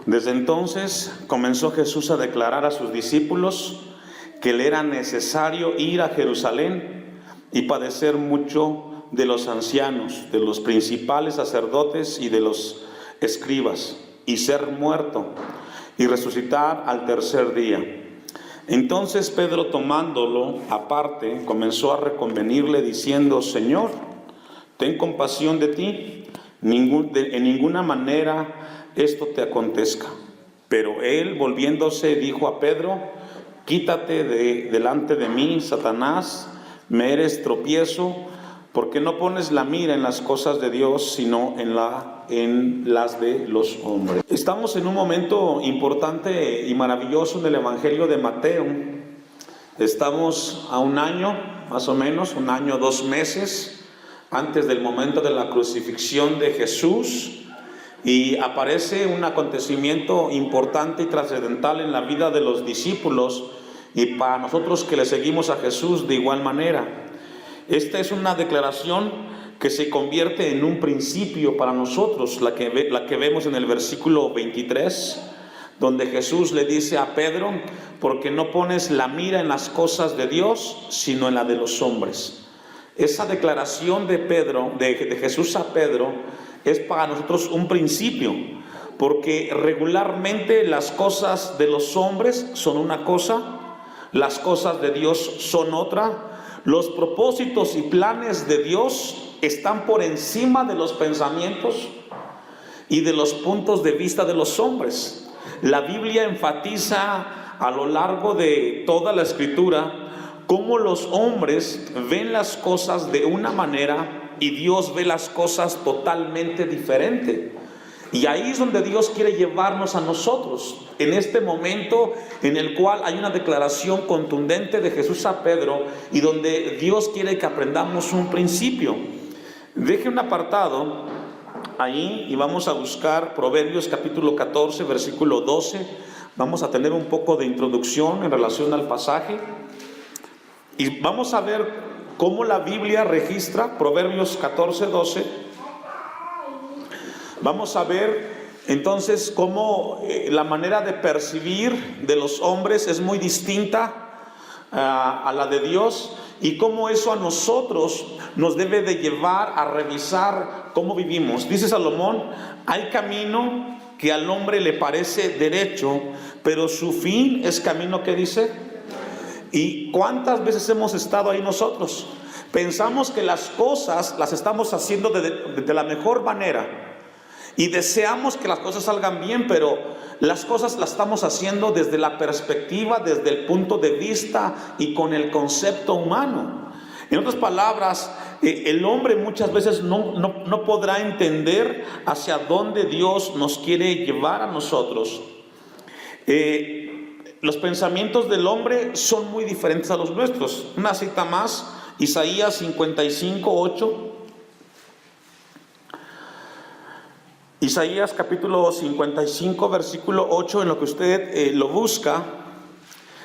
Desde entonces comenzó Jesús a declarar a sus discípulos que le era necesario ir a Jerusalén y padecer mucho de los ancianos, de los principales sacerdotes y de los escribas, y ser muerto y resucitar al tercer día. Entonces Pedro, tomándolo aparte, comenzó a reconvenirle diciendo: Señor, ten compasión de ti, en ninguna manera esto te acontezca. Pero él, volviéndose, dijo a Pedro: Quítate delante de mí, Satanás, me eres tropiezo, porque no pones la mira en las cosas de Dios, sino en las de los hombres. Estamos en un momento importante y maravilloso en el Evangelio de Mateo. Estamos a un año, más o menos, 1 año, 2 meses, antes del momento de la crucifixión de Jesús, y aparece un acontecimiento importante y trascendental en la vida de los discípulos, y para nosotros que le seguimos a Jesús de igual manera. Esta es una declaración que se convierte en un principio para nosotros, la que vemos en el versículo 23, donde Jesús le dice a Pedro: porque no pones la mira en las cosas de Dios, sino en la de los hombres. Esa declaración de Jesús a Pedro es para nosotros un principio, porque regularmente las cosas de los hombres son una cosa, las cosas de Dios son otra. Los propósitos y planes de Dios están por encima de los pensamientos y de los puntos de vista de los hombres. La Biblia enfatiza a lo largo de toda la Escritura cómo los hombres ven las cosas de una manera y Dios ve las cosas totalmente diferente. Y ahí es donde Dios quiere llevarnos a nosotros, en este momento en el cual hay una declaración contundente de Jesús a Pedro, y donde Dios quiere que aprendamos un principio. Deje un apartado ahí y vamos a buscar Proverbios capítulo 14, versículo 12. Vamos a tener un poco de introducción en relación al pasaje, y vamos a ver cómo la Biblia registra Proverbios 14, 12. Vamos a ver entonces cómo la manera de percibir de los hombres es muy distinta a la de Dios, y cómo eso a nosotros nos debe de llevar a revisar cómo vivimos. Dice Salomón: hay camino que al hombre le parece derecho, pero su fin es camino, ¿qué dice? ¿Y cuántas veces hemos estado ahí nosotros? Pensamos que las cosas las estamos haciendo de la mejor manera, y deseamos que las cosas salgan bien, pero las cosas las estamos haciendo desde la perspectiva, desde el punto de vista y con el concepto humano. En otras palabras, el hombre muchas veces no podrá entender hacia dónde Dios nos quiere llevar a nosotros. Los pensamientos del hombre son muy diferentes a los nuestros. Una cita más, Isaías 55, 8. Isaías capítulo 55, versículo 8, en lo que usted lo busca,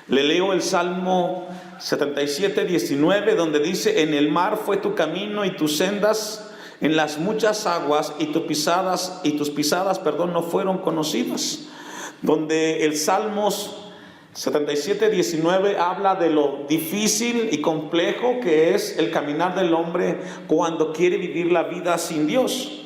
le leo el Salmo 77, 19, donde dice: en el mar fue tu camino y tus sendas, en las muchas aguas, y tus pisadas, no fueron conocidas. Donde el Salmos 77, 19 habla de lo difícil y complejo que es el caminar del hombre cuando quiere vivir la vida sin Dios.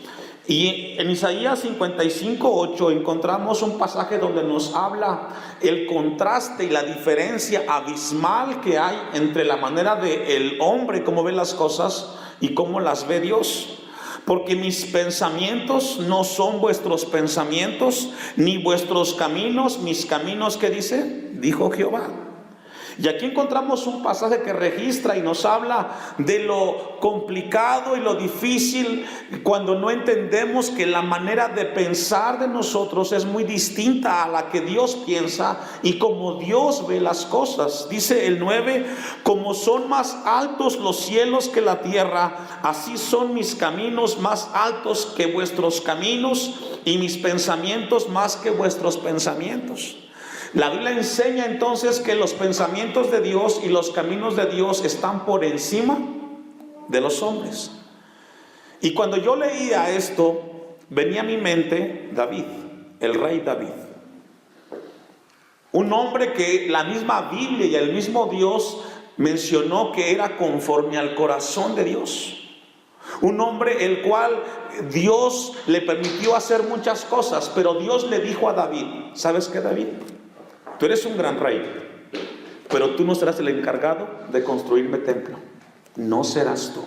Y en Isaías 55, 8 encontramos un pasaje donde nos habla el contraste y la diferencia abismal que hay entre la manera del hombre, cómo ve las cosas, y cómo las ve Dios. Porque mis pensamientos no son vuestros pensamientos, ni vuestros caminos mis caminos, ¿qué dice? Dijo Jehová. Y aquí encontramos un pasaje que registra y nos habla de lo complicado y lo difícil cuando no entendemos que la manera de pensar de nosotros es muy distinta a la que Dios piensa y como Dios ve las cosas. Dice el 9: como son más altos los cielos que la tierra, así son mis caminos más altos que vuestros caminos, y mis pensamientos más que vuestros pensamientos. La Biblia enseña entonces que los pensamientos de Dios y los caminos de Dios están por encima de los hombres. Y cuando yo leía esto, venía a mi mente David, el rey David. Un hombre que la misma Biblia y el mismo Dios mencionó que era conforme al corazón de Dios. Un hombre el cual Dios le permitió hacer muchas cosas, pero Dios le dijo a David: ¿sabes qué, David? Tú eres un gran rey, pero tú no serás el encargado de construirme templo. No serás tú.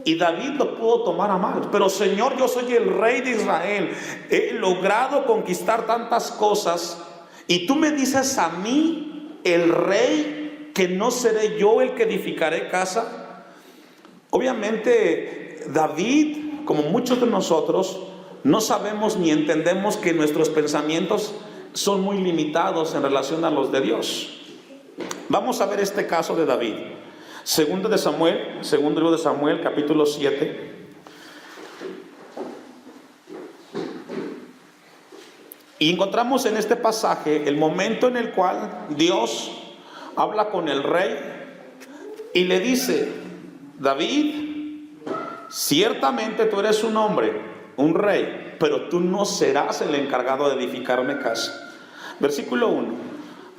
Y David lo pudo tomar a mal. Pero Señor, yo soy el rey de Israel. He logrado conquistar tantas cosas. Y tú me dices a mí, el rey, que no seré yo el que edificaré casa. Obviamente David, como muchos de nosotros, no sabemos ni entendemos que nuestros pensamientos son muy limitados en relación a los de Dios. Vamos a ver este caso de David. Segundo libro de Samuel, capítulo 7. Y encontramos en este pasaje el momento en el cual Dios habla con el rey y le dice: David, ciertamente tú eres un hombre, un rey, pero tú no serás el encargado de edificarme casa. Versículo 1.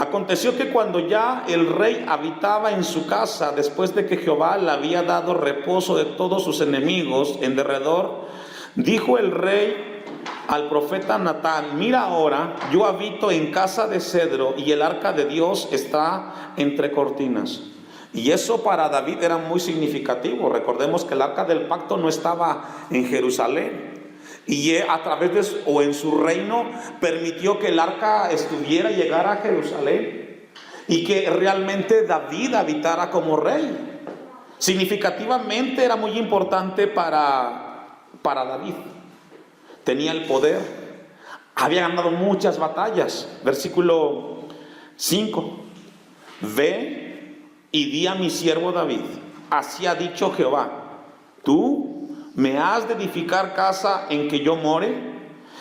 Aconteció que cuando ya el rey habitaba en su casa, después de que Jehová le había dado reposo de todos sus enemigos en derredor, dijo el rey al profeta Natán: mira ahora, yo habito en casa de cedro y el arca de Dios está entre cortinas. Y eso para David era muy significativo. Recordemos que el arca del pacto no estaba en Jerusalén. Y a través de, o en su reino, permitió que el arca estuviera y llegara a Jerusalén. Y que realmente David habitara como rey. Significativamente era muy importante para David. Tenía el poder. Había ganado muchas batallas. Versículo 5. Ve y di a mi siervo David: así ha dicho Jehová, tú ¿me has de edificar casa en que yo more?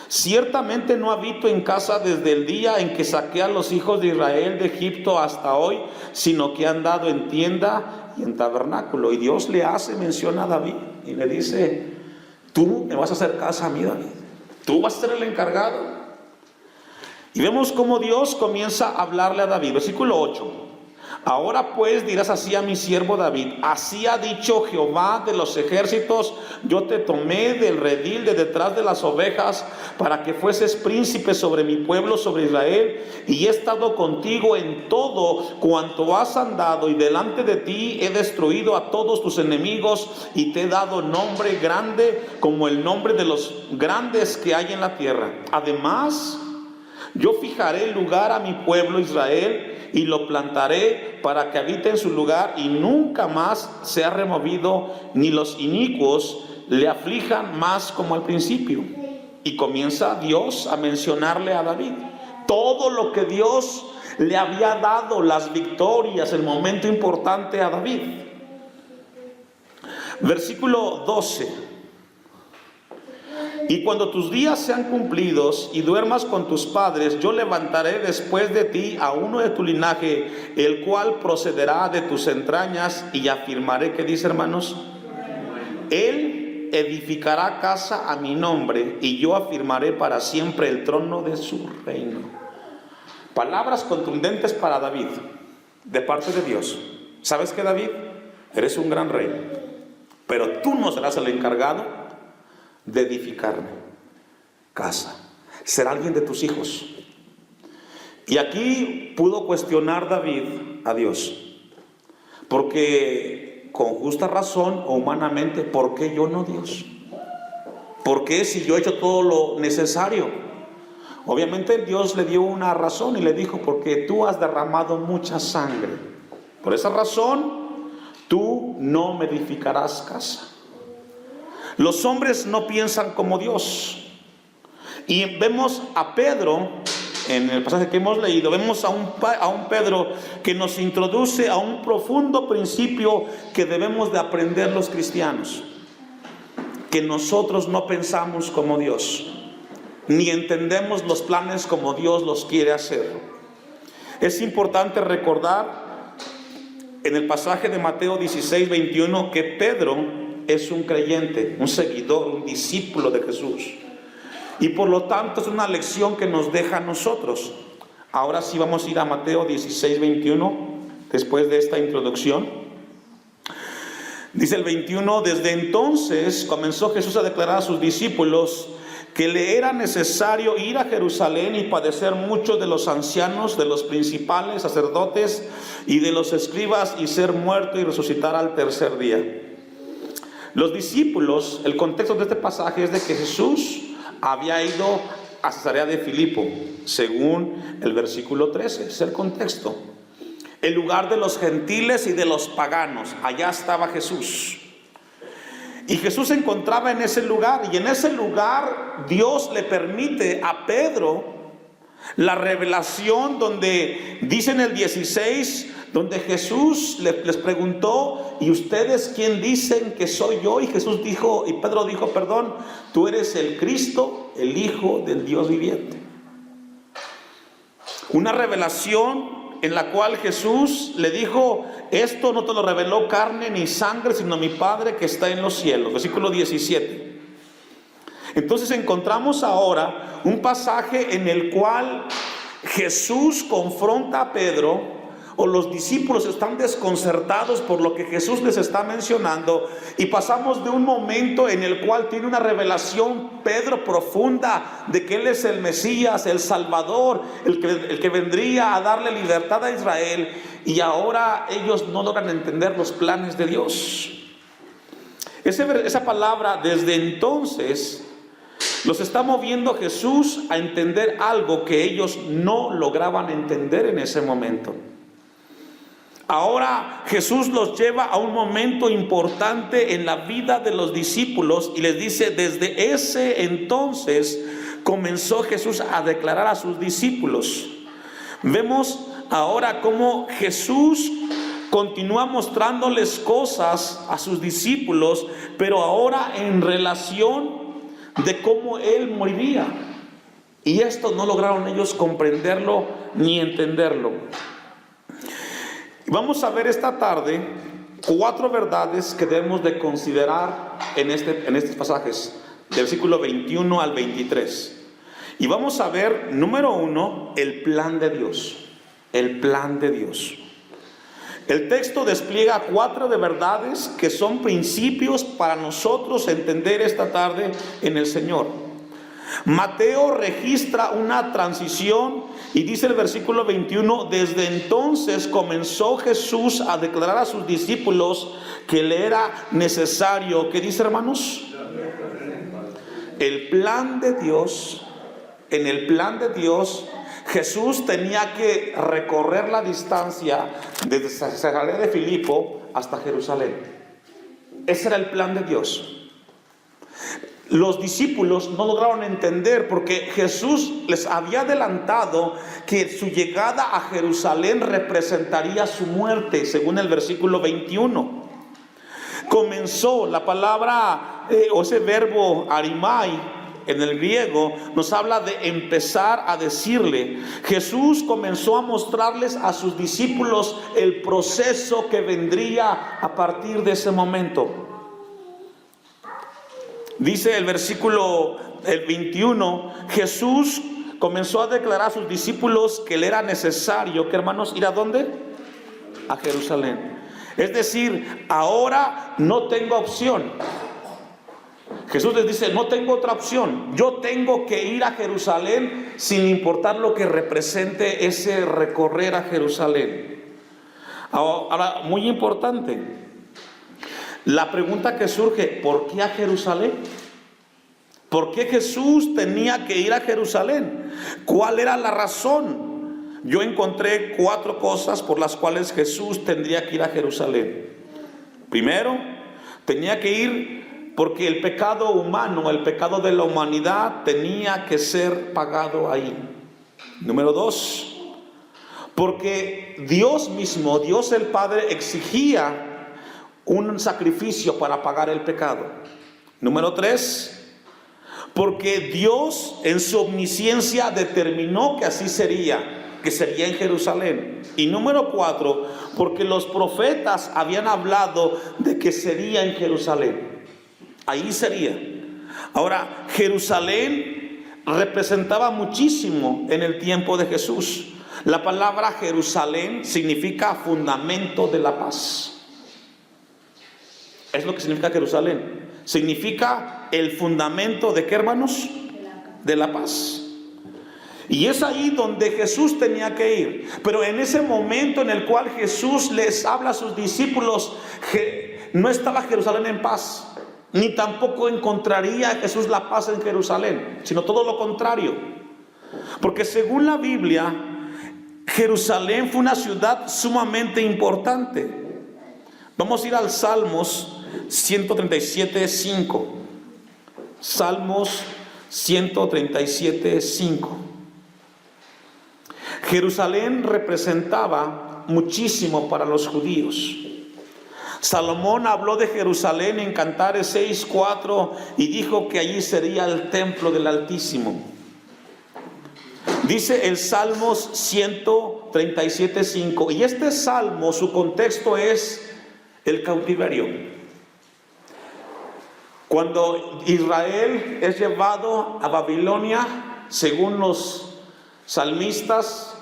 Ciertamente no habito en casa desde el día en que saqué a los hijos de Israel de Egipto hasta hoy, sino que he andado en tienda y en tabernáculo. Y Dios le hace mención a David y le dice: tú me vas a hacer casa a mí, David. Tú vas a ser el encargado. Y vemos cómo Dios comienza a hablarle a David. Versículo 8. Ahora pues dirás así a mi siervo David: así ha dicho Jehová de los ejércitos, yo te tomé del redil de detrás de las ovejas para que fueses príncipe sobre mi pueblo, sobre Israel, y he estado contigo en todo cuanto has andado, y delante de ti he destruido a todos tus enemigos, y te he dado nombre grande como el nombre de los grandes que hay en la tierra. Además, yo fijaré lugar a mi pueblo Israel y lo plantaré para que habite en su lugar y nunca más sea removido, ni los inicuos le aflijan más como al principio. Y comienza Dios a mencionarle a David todo lo que Dios le había dado, las victorias, el momento importante a David. Versículo 12. Y cuando tus días sean cumplidos y duermas con tus padres, yo levantaré después de ti a uno de tu linaje, el cual procederá de tus entrañas, y afirmaré, ¿qué dice, hermanos? Él edificará casa a mi nombre, y yo afirmaré para siempre el trono de su reino. Palabras contundentes para David, de parte de Dios. ¿Sabes qué, David? Eres un gran rey, pero tú no serás el encargado de edificarme casa. Será alguien de tus hijos. Y aquí pudo cuestionar David a Dios, porque con justa razón o humanamente, ¿por qué yo no, Dios? ¿Por qué si yo he hecho todo lo necesario? Obviamente Dios le dio una razón y le dijo: porque tú has derramado mucha sangre. Por esa razón tú no me edificarás casa. Los hombres no piensan como Dios. Y vemos a Pedro, en el pasaje que hemos leído, vemos a un Pedro que nos introduce a un profundo principio que debemos de aprender los cristianos. Que nosotros no pensamos como Dios, ni entendemos los planes como Dios los quiere hacer. Es importante recordar en el pasaje de Mateo 16:21 que Pedro es un creyente, un seguidor, un discípulo de Jesús. y por lo tanto es una lección que nos deja a nosotros. Ahora sí vamos a ir a Mateo 16, 21, después de esta introducción. Dice el 21, desde entonces comenzó Jesús a declarar a sus discípulos que le era necesario ir a Jerusalén y padecer mucho de los ancianos, de los principales sacerdotes y de los escribas, y ser muerto y resucitar al tercer día. Los discípulos, el contexto de este pasaje es de que Jesús había ido a Cesarea de Filipo, según el versículo 13, es el contexto. El lugar de los gentiles y de los paganos, allá estaba Jesús. Y Jesús se encontraba en ese lugar, y en ese lugar Dios le permite a Pedro la revelación, donde dice en el 16, donde Jesús les preguntó: ¿y ustedes quién dicen que soy yo? Y Jesús dijo, y Pedro dijo, perdón, tú eres el Cristo, el Hijo del Dios viviente. Una revelación en la cual Jesús le dijo: esto no te lo reveló carne ni sangre, sino mi Padre que está en los cielos. Versículo 17. Entonces encontramos ahora un pasaje en el cual Jesús confronta a Pedro, o los discípulos están desconcertados por lo que Jesús les está mencionando, y pasamos de un momento en el cual tiene una revelación Pedro profunda de que Él es el Mesías, el Salvador, el que vendría a darle libertad a Israel, y ahora ellos no logran entender los planes de Dios. Esa palabra desde entonces los está moviendo Jesús a entender algo que ellos no lograban entender en ese momento. Ahora Jesús los lleva a un momento importante en la vida de los discípulos y les dice: desde ese entonces comenzó Jesús a declarar a sus discípulos. Vemos ahora cómo Jesús continúa mostrándoles cosas a sus discípulos, pero ahora en relación de cómo Él moriría. Y esto no lograron ellos comprenderlo ni entenderlo. Vamos a ver esta tarde 4 verdades que debemos de considerar en estos pasajes, del versículo 21 al 23. Y vamos a ver, número 1, el plan de Dios. El plan de Dios. El texto despliega 4 de verdades que son principios para nosotros entender esta tarde en el Señor. Mateo registra una transición y dice el versículo 21: desde entonces comenzó Jesús a declarar a sus discípulos que le era necesario, ¿qué dice, hermanos? El plan de Dios. En el plan de Dios, Jesús tenía que recorrer la distancia desde Cesarea de Filipo hasta Jerusalén. Ese era el plan de Dios. Los discípulos no lograron entender, porque Jesús les había adelantado que su llegada a Jerusalén representaría su muerte, según el versículo 21. Comenzó la palabra, o ese verbo arimai en el griego, nos habla de empezar a decirle. Jesús comenzó a mostrarles a sus discípulos el proceso que vendría a partir de ese momento. Dice el versículo 21, Jesús comenzó a declarar a sus discípulos que le era necesario, ¿qué, hermanos? ¿Ir a dónde? A Jerusalén. Es decir, ahora no tengo opción. Jesús les dice: no tengo otra opción. Yo tengo que ir a Jerusalén, sin importar lo que represente ese recorrer a Jerusalén. Ahora, muy importante, la pregunta que surge: ¿por qué a Jerusalén? ¿Por qué Jesús tenía que ir a Jerusalén? ¿Cuál era la razón? Yo encontré 4 cosas por las cuales Jesús tendría que ir a Jerusalén. Primero, tenía que ir porque el pecado humano, el pecado de la humanidad, tenía que ser pagado ahí. Número 2, porque Dios mismo, Dios el Padre, exigía un sacrificio para pagar el pecado. Número 3, porque Dios en su omnisciencia determinó que así sería, que sería en Jerusalén. Y número 4, porque los profetas habían hablado de que sería en Jerusalén. Ahí sería. Ahora, Jerusalén representaba muchísimo en el tiempo de Jesús. La palabra Jerusalén significa fundamento de la paz. Es lo que significa Jerusalén. Significa el fundamento de ¿qué, hermanos? De la paz. Y es ahí donde Jesús tenía que ir. Pero en ese momento en el cual Jesús les habla a sus discípulos, no estaba Jerusalén en paz. Ni tampoco encontraría Jesús la paz en Jerusalén, sino todo lo contrario. Porque según la Biblia, Jerusalén fue una ciudad sumamente importante. Vamos a ir al Salmos 137:5. Salmos 137:5. Jerusalén representaba muchísimo para los judíos. Salomón habló de Jerusalén en Cantares 6:4 y dijo que allí sería el templo del Altísimo. Dice el Salmos 137:5. Y este salmo, su contexto es el cautiverio. Cuando Israel es llevado a Babilonia, según los salmistas,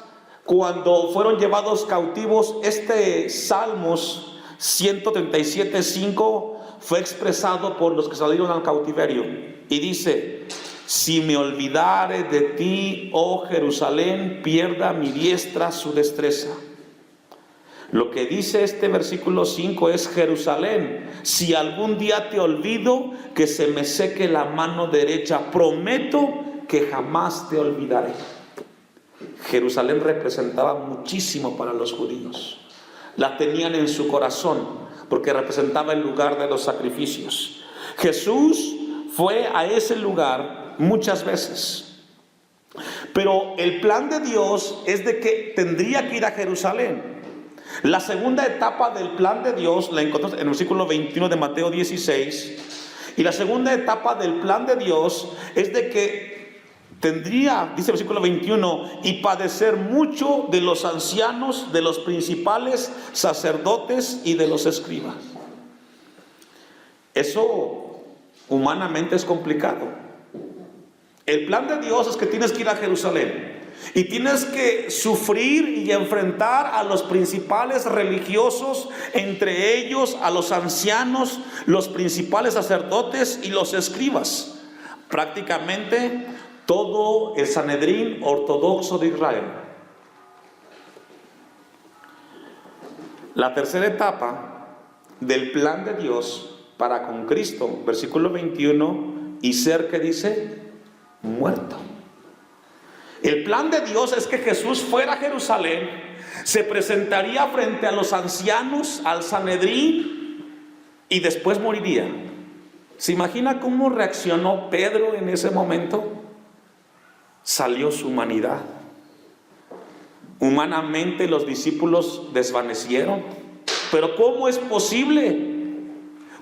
cuando fueron llevados cautivos, este Salmos 137:5 fue expresado por los que salieron al cautiverio. Y dice: si me olvidare de ti, oh Jerusalén, pierda mi diestra su destreza. Lo que dice este versículo 5 es: Jerusalén, si algún día te olvido, que se me seque la mano derecha, prometo que jamás te olvidaré. Jerusalén representaba muchísimo para los judíos. La tenían en su corazón porque representaba el lugar de los sacrificios. Jesús fue a ese lugar muchas veces, pero el plan de Dios es de que tendría que ir a Jerusalén. La segunda etapa del plan de Dios la encontramos en el versículo 21 de Mateo 16. Y la segunda etapa del plan de Dios es de que tendría, dice el versículo 21, y padecer mucho de los ancianos, de los principales sacerdotes y de los escribas. Eso humanamente es complicado. El plan de Dios es que tienes que ir a Jerusalén y tienes que sufrir y enfrentar a los principales religiosos, entre ellos a los ancianos, los principales sacerdotes y los escribas. Prácticamente todo el Sanedrín ortodoxo de Israel. La tercera etapa del plan de Dios para con Cristo, versículo 21, y ser, ¿qué dice? Muerto. El plan de Dios es que Jesús fuera a Jerusalén, se presentaría frente a los ancianos, al Sanedrín, y después moriría. ¿Se imagina cómo reaccionó Pedro en ese momento? Salió su humanidad. Humanamente los discípulos desvanecieron. Pero ¿cómo es posible?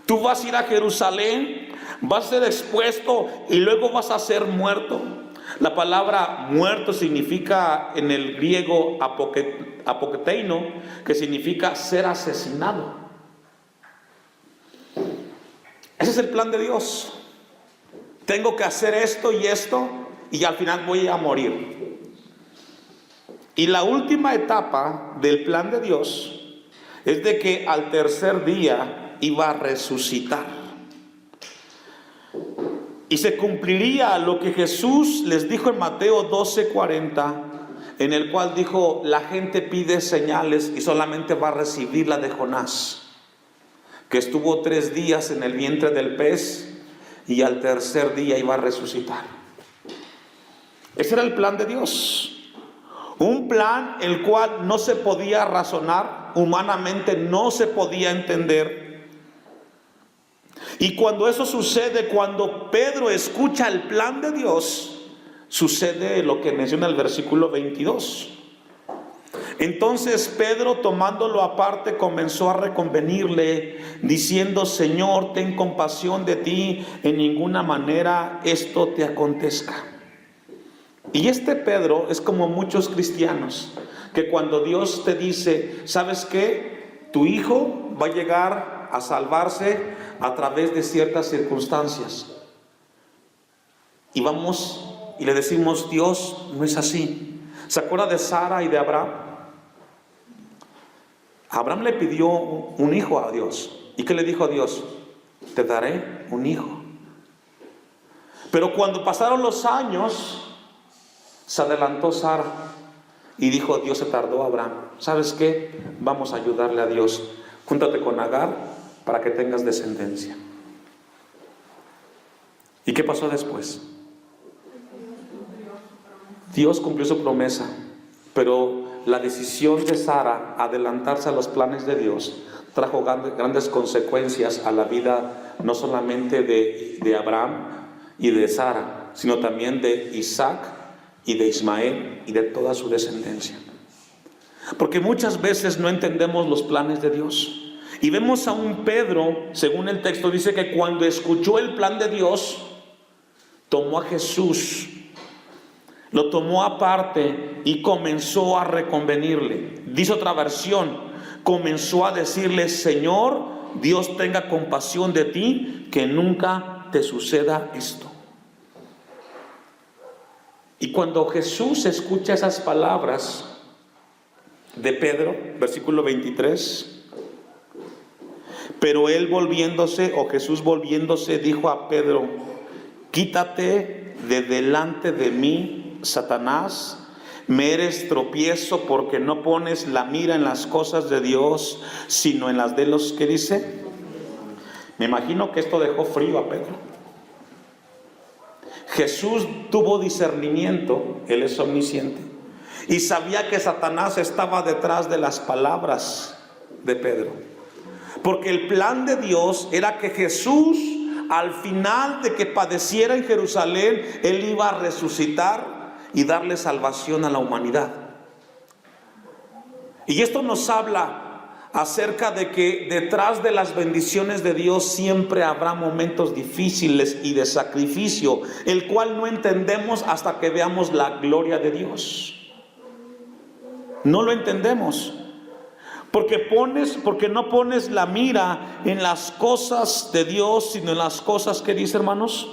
Tú vas a ir a Jerusalén, vas a ser expuesto y luego vas a ser muerto. La palabra muerto significa en el griego apoketeino, que significa ser asesinado. Ese es el plan de Dios. Tengo que hacer esto y esto, y al final voy a morir. Y la última etapa del plan de Dios es de que al tercer día iba a resucitar. Y se cumpliría lo que Jesús les dijo en Mateo 12:40, en el cual dijo: la gente pide señales y solamente va a recibir la de Jonás, que estuvo 3 días en el vientre del pez y al tercer día iba a resucitar. Ese era el plan de Dios. Un plan el cual no se podía razonar, humanamente no se podía entender. Y cuando eso sucede, cuando Pedro escucha el plan de Dios, sucede lo que menciona el versículo 22. Entonces Pedro, tomándolo aparte, comenzó a reconvenirle, diciendo: Señor, ten compasión de ti, en ninguna manera esto te acontezca. Y este Pedro es como muchos cristianos, que cuando Dios te dice: ¿sabes qué? Tu hijo va a llegar a salvarse a través de ciertas circunstancias. Y vamos y le decimos, Dios no es así. ¿Se acuerda de Sara y de Abraham? Abraham le pidió un hijo a Dios. ¿Y qué le dijo a Dios? Te daré un hijo. Pero cuando pasaron los años, se adelantó Sara y dijo, Dios se tardó, Abraham. ¿Sabes qué? Vamos a ayudarle a Dios. Júntate con Agar para que tengas descendencia. ¿Y qué pasó después? Dios cumplió su promesa, pero la decisión de Sara adelantarse a los planes de Dios trajo grandes consecuencias a la vida, no solamente de Abraham y de Sara, sino también de Isaac y de Ismael y de toda su descendencia. Porque muchas veces no entendemos los planes de Dios. Y vemos a un Pedro, según el texto dice que cuando escuchó el plan de Dios, tomó a Jesús, lo tomó aparte y comenzó a reconvenirle. Dice otra versión, comenzó a decirle, Señor, Dios tenga compasión de ti, que nunca te suceda esto. Y cuando Jesús escucha esas palabras de Pedro, versículo 23, pero él volviéndose, o Jesús volviéndose, dijo a Pedro, quítate de delante de mí, Satanás, me eres tropiezo porque no pones la mira en las cosas de Dios, sino en las de los que dice. Me imagino que esto dejó frío a Pedro. Jesús tuvo discernimiento, Él es omnisciente, y sabía que Satanás estaba detrás de las palabras de Pedro. Porque el plan de Dios era que Jesús, al final de que padeciera en Jerusalén, Él iba a resucitar y darle salvación a la humanidad. Y esto nos habla acerca de que detrás de las bendiciones de Dios siempre habrá momentos difíciles y de sacrificio, el cual no entendemos hasta que veamos la gloria de Dios. No lo entendemos. Porque no pones la mira en las cosas de Dios, sino en las cosas que dice, hermanos,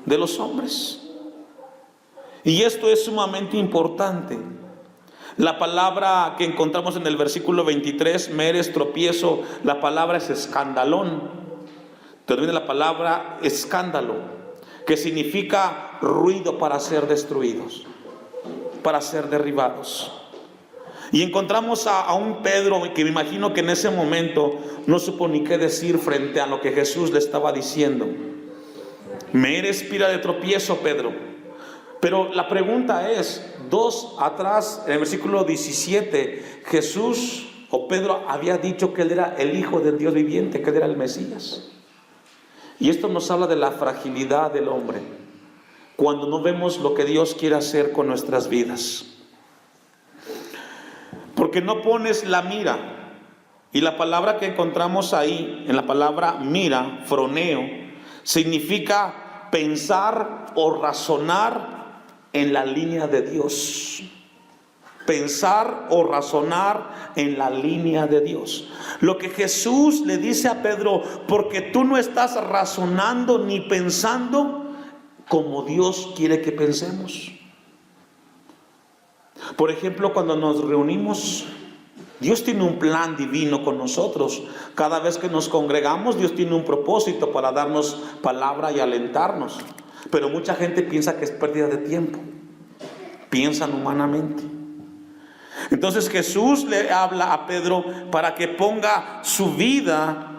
de los hombres. Y esto es sumamente importante. La palabra que encontramos en el versículo 23, me eres tropiezo, la palabra es escandalón. Termina la palabra escándalo, que significa ruido para ser destruidos, para ser derribados. Y encontramos a un Pedro que me imagino que en ese momento no supo ni qué decir frente a lo que Jesús le estaba diciendo. Me eres pira de tropiezo, Pedro. Pero la pregunta es, 2 atrás, en el versículo 17, Jesús o Pedro había dicho que él era el Hijo del Dios viviente, que él era el Mesías. Y esto nos habla de la fragilidad del hombre, cuando no vemos lo que Dios quiere hacer con nuestras vidas. Porque no pones la mira. Y la palabra que encontramos ahí, en la palabra mira, froneo, significa pensar o razonar en la línea de Dios. Pensar o razonar en la línea de Dios. Lo que Jesús le dice a Pedro, porque tú no estás razonando ni pensando como Dios quiere que pensemos. Por ejemplo, cuando nos reunimos, Dios tiene un plan divino con nosotros. Cada vez que nos congregamos, Dios tiene un propósito para darnos palabra y alentarnos. Pero mucha gente piensa que es pérdida de tiempo. Piensan humanamente. Entonces Jesús le habla a Pedro para que ponga su vida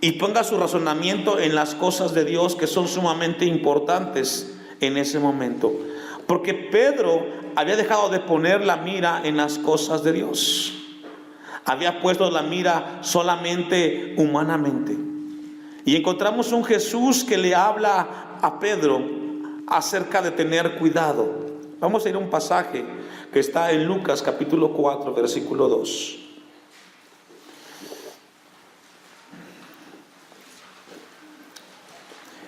y ponga su razonamiento en las cosas de Dios, que son sumamente importantes en ese momento. Porque Pedro había dejado de poner la mira en las cosas de Dios. Había puesto la mira solamente humanamente. Y encontramos un Jesús que le habla a Pedro acerca de tener cuidado. Vamos a ir a un pasaje que está en Lucas capítulo 4, versículo 2.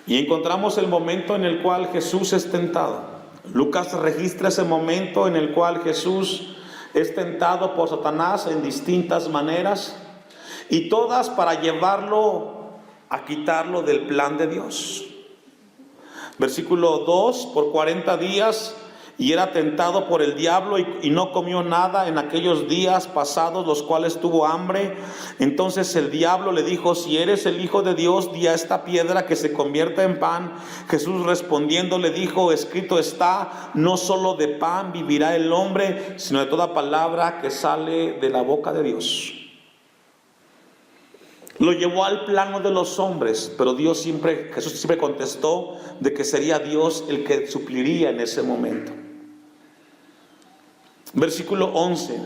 Y encontramos el momento en el cual Jesús es tentado. Lucas registra ese momento en el cual Jesús es tentado por Satanás en distintas maneras, y todas para llevarlo a quitarlo del plan de Dios. Versículo 2, por 40 días, y era tentado por el diablo y no comió nada en aquellos días pasados, los cuales tuvo hambre. Entonces el diablo le dijo: si eres el Hijo de Dios, di a esta piedra que se convierta en pan. Jesús respondiendo le dijo: escrito está, no solo de pan vivirá el hombre, sino de toda palabra que sale de la boca de Dios. Lo llevó al plano de los hombres, pero Jesús siempre contestó de que sería Dios el que supliría en ese momento. Versículo 11,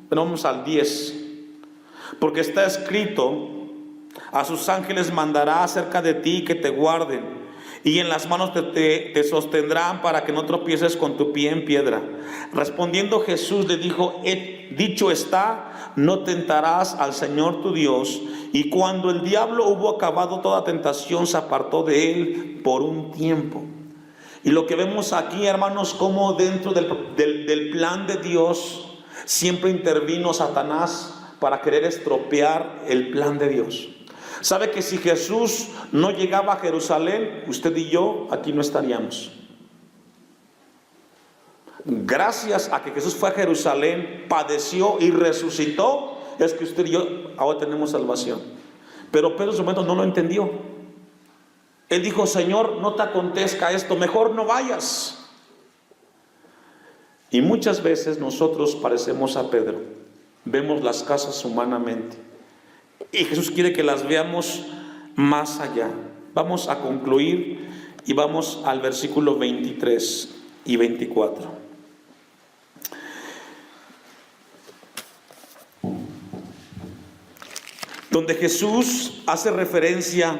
pero vamos al 10. Porque está escrito: a sus ángeles mandará acerca de ti que te guarden, y en las manos te sostendrán para que no tropieces con tu pie en piedra. Respondiendo Jesús le dijo: dicho está, no tentarás al Señor tu Dios. Y cuando el diablo hubo acabado toda tentación, se apartó de él por un tiempo. Y lo que vemos aquí, hermanos, como dentro del plan de Dios siempre intervino Satanás para querer estropear el plan de Dios. ¿Sabe que si Jesús no llegaba a Jerusalén, usted y yo aquí no estaríamos? Gracias a que Jesús fue a Jerusalén, padeció y resucitó, es que usted y yo ahora tenemos salvación. Pero Pedro en su momento no lo entendió. Él dijo: Señor, no te acontezca esto, mejor no vayas. Y muchas veces nosotros parecemos a Pedro, vemos las cosas humanamente, y Jesús quiere que las veamos más allá. Vamos a concluir y vamos al versículo 23 y 24. Donde Jesús hace referencia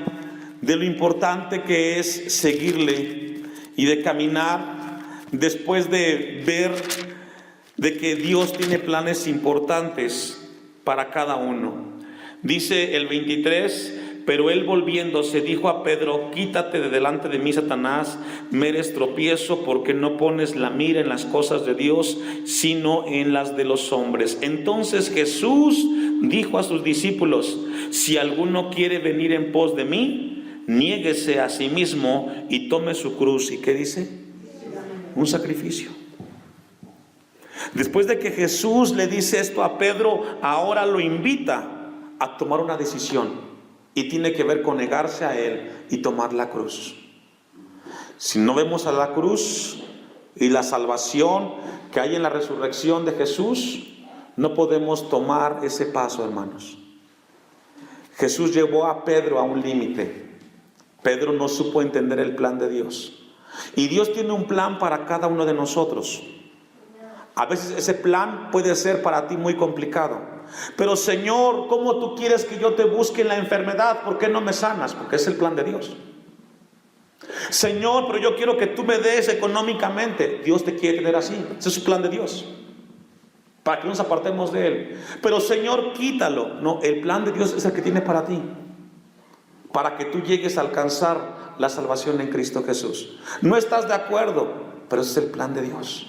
de lo importante que es seguirle y de caminar después de ver de que Dios tiene planes importantes para cada uno. Dice el 23: pero él volviéndose dijo a Pedro: quítate de delante de mí, Satanás, me eres tropiezo, porque no pones la mira en las cosas de Dios, sino en las de los hombres. Entonces Jesús dijo a sus discípulos: si alguno quiere venir en pos de mí, niéguese a sí mismo y tome su cruz. ¿Y qué dice? Un sacrificio. Después de que Jesús le dice esto a Pedro, ahora lo invita a tomar una decisión. Y tiene que ver con negarse a Él y tomar la cruz. Si no vemos a la cruz y la salvación que hay en la resurrección de Jesús, no podemos tomar ese paso, hermanos. Jesús llevó a Pedro a un límite. Pedro no supo entender el plan de Dios. Y Dios tiene un plan para cada uno de nosotros. A veces ese plan puede ser para ti muy complicado. Pero Señor, ¿cómo tú quieres que yo te busque en la enfermedad? ¿Por qué no me sanas? Porque es el plan de Dios. Señor, pero yo quiero que tú me des económicamente. Dios te quiere tener así. Ese es el plan de Dios, para que nos apartemos de Él. Pero Señor, quítalo. No, el plan de Dios es el que tiene para ti, para que tú llegues a alcanzar la salvación en Cristo Jesús. No estás de acuerdo, pero ese es el plan de Dios.